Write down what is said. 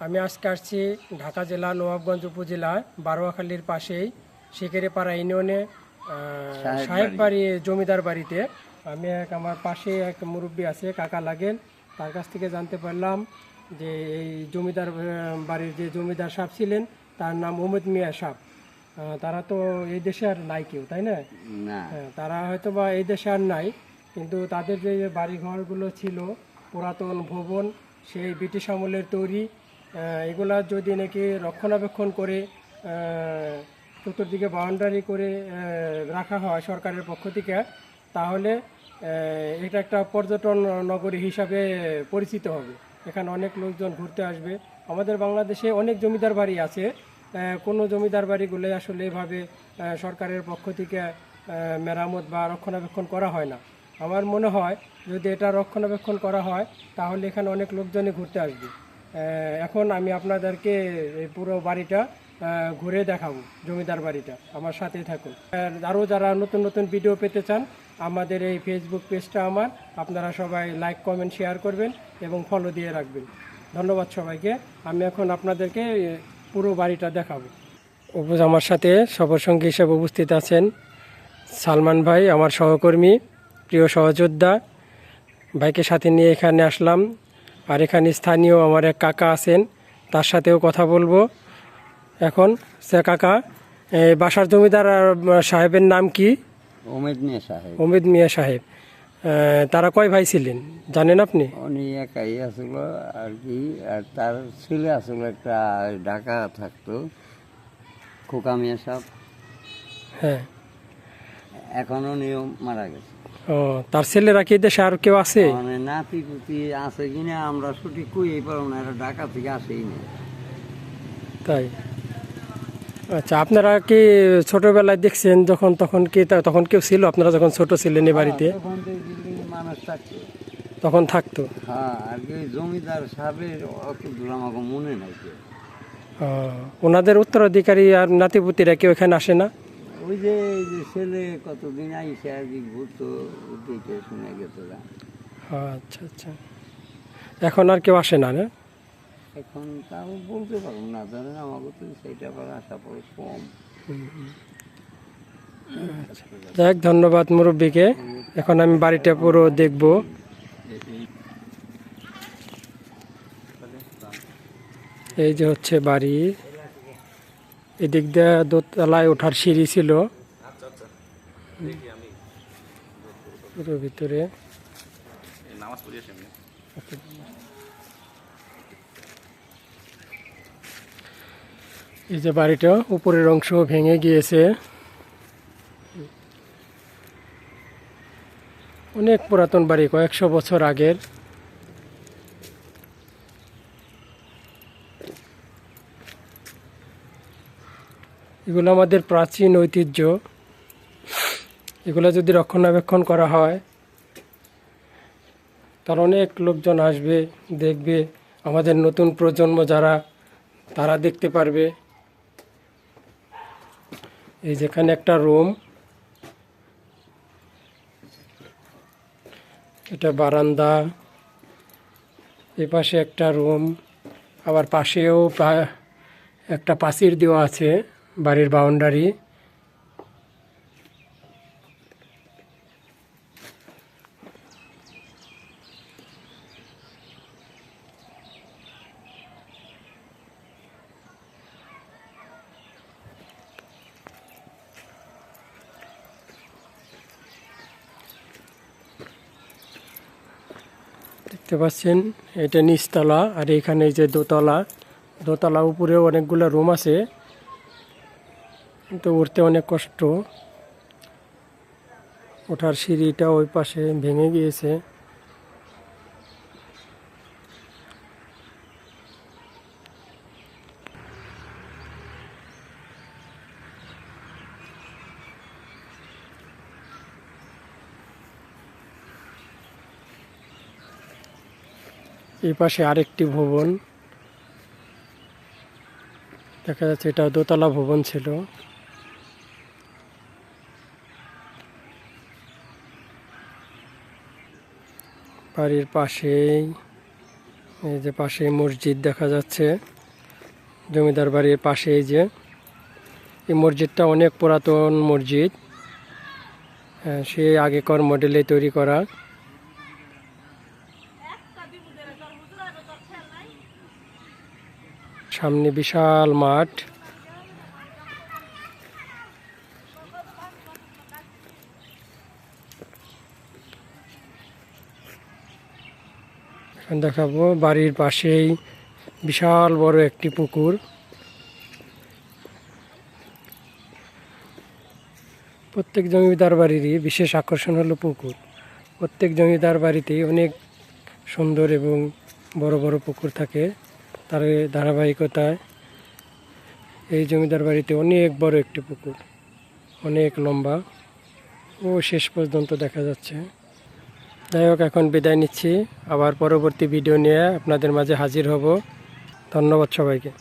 আমি আজকে আসছি ঢাকা জেলা নবাবগঞ্জ উপজেলায় বারোয়াখালীর পাশেই শিকেরেপাড়া ইউনিয়নে সাহেব বাড়ি জমিদার বাড়িতে। আমি আমার পাশে এক মুরব্বী আছে, কাকা লাগেন, তার কাছ থেকে জানতে পারলাম যে এই জমিদার বাড়ির যে জমিদার সাহেব ছিলেন তার নাম ওমেদ মিয়া সাহেব। তারা তো এই দেশে আর নাই কেউ, তাই না? হ্যাঁ, তারা হয়তো বা এই দেশে আর নাই, কিন্তু তাদের যে বাড়িঘরগুলো ছিল পুরাতন ভবন, সেই ব্রিটিশ আমলের তৈরি, এগুলা যদি নাকি রক্ষণাবেক্ষণ করে চতুর্দিকে বাউন্ডারি করে রাখা হয় সরকারের পক্ষ থেকে, তাহলে এটা একটা পর্যটন নগরী হিসাবে পরিচিত হবে। এখানে অনেক লোকজন ঘুরতে আসবে। আমাদের বাংলাদেশে অনেক জমিদার বাড়ি আছে, কোনো জমিদার বাড়িগুলো আসলে এভাবে সরকারের পক্ষ থেকে মেরামত বা রক্ষণাবেক্ষণ করা হয় না। আমার মনে হয় যদি এটা রক্ষণাবেক্ষণ করা হয় তাহলে এখানে অনেক লোকজনই ঘুরতে আসবে। এখন আমি আপনাদেরকে এই পুরো বাড়িটা ঘুরে দেখাবো, জমিদার বাড়িটা। আমার সাথেই থাকুন। আরও যারা নতুন নতুন ভিডিও পেতে চান, আমাদের এই ফেসবুক পেজটা আপনারা সবাই লাইক, কমেন্ট, শেয়ার করবেন এবং ফলো দিয়ে রাখবেন। ধন্যবাদ সবাইকে। আমি এখন আপনাদেরকে পুরো বাড়িটা দেখাবো। আমার সাথে সফরসঙ্গী হিসেবে উপস্থিত আছেন সালমান ভাই, আমার সহকর্মী, প্রিয় সহযোদ্ধা। ভাইকে সাথে নিয়ে এখানে আসলাম। আর এখানে স্থানীয় আমার এক কাকা আছেন, তার সাথেও কথা বলবো এখন। সে কাকা, বাসার জমিদার সাহেবের নাম কি? ওমেদ মিয়া সাহেব। ওমেদ মিয়া সাহেব। তারা কয় ভাই ছিলেন জানেন আপনি? উনি একাই আসলো আর কি, আর তার ছেলে আসলো একটা ঢাকা থাকতো, খোকা মিয়া সাহেব। হ্যাঁ, এখন উনিও মারা গেছে। ও, তার ছেলেরা কি দেশে আর কেউ আছে? মানে নাতি পুতি আছে কিনা আমরা সঠিক কইই পারব না, এটা ঢাকা থেকে আসেই না। তাই? আচ্ছা, আপনারা কি ছোটবেলায় দেখছেন যখন, তখন কেউ ছিল? আপনারা যখন ছোট ছিলেন এই বাড়িতে তখন তো মানুষ থাকতো, তখন থাকতো? হ্যাঁ। আর কি জমিদার সাহেবের অত দূর আমাকে মনে নাই। ওনাদের উত্তরাধিকারী আর নাতিপুতিরা কেউ এখানে আসে না? ওই যে ছেলে কতদিন আইসে আর কি ঘুরতো, দেখে শুনে গেছে। আচ্ছা আচ্ছা, এখন আর কেউ আসে না? না, এখন তাও বলতে পারবো না, ধরেন আমাকে তো সেইটা আবার আশা পড়ে কম। যাক, ধন্যবাদ মুরব্বীকে। এখন আমি বাড়িটা পুরো দেখব। এই যে হচ্ছে বাড়ি, এদিক দিয়ে দোতলায় ওঠার সিঁড়ি ছিল পুরো ভিতরে। এই যে বাড়িটা উপরের অংশ ভেঙে গিয়েছে, অনেক পুরাতন বাড়ি, কয়েকশো বছর আগের। এগুলো আমাদের প্রাচীন ঐতিহ্য। এগুলো যদি রক্ষণাবেক্ষণ করা হয় তার অনেক লোকজন আসবে, দেখবে। আমাদের নতুন প্রজন্ম যারা, তারা দেখতে পারবে। এই যেখানে একটা রুম, এটা বারান্দা, এ পাশে একটা রুম, আবার পাশেও একটা প্রাচীর দেওয়া আছে, বাড়ির বাউন্ডারি। দেখতে পাচ্ছেন এটা নিচতলা, আর এখানে এই যে দোতলা। দোতলা উপরেও অনেকগুলো রুম আছে, কিন্তু উঠতে অনেক কষ্ট। ওঠার সিঁড়িটা ওই পাশে ভেঙে গিয়েছে। এই পাশে আরেকটি ভবন দেখা যাচ্ছে, এটা দোতলা ভবন ছিল। বাড়ির পাশেই, এই যে পাশে মসজিদ দেখা যাচ্ছে। জমিদার বাড়ির পাশে এই মসজিদটা অনেক পুরাতন মসজিদ, সে আগেকার মডেলে তৈরি করা। সামনে বিশাল মাঠ, এখন দেখাবো বাড়ির পাশেই বিশাল বড় একটি পুকুর। প্রত্যেক জমিদার বাড়িরই বিশেষ আকর্ষণ হলো পুকুর। প্রত্যেক জমিদার বাড়িতেই অনেক সুন্দর এবং বড় বড় পুকুর থাকে। তার ধারাবাহিকতায় এই জমিদার বাড়িতে অনেক বড় একটি পুকুর, অনেক লম্বা ও শেষ পর্যন্ত দেখা যাচ্ছে। যাই হোক, এখন বিদায় নিচ্ছি, আবার পরবর্তী ভিডিও নিয়ে আপনাদের মাঝে হাজির হব। ধন্যবাদ সবাইকে।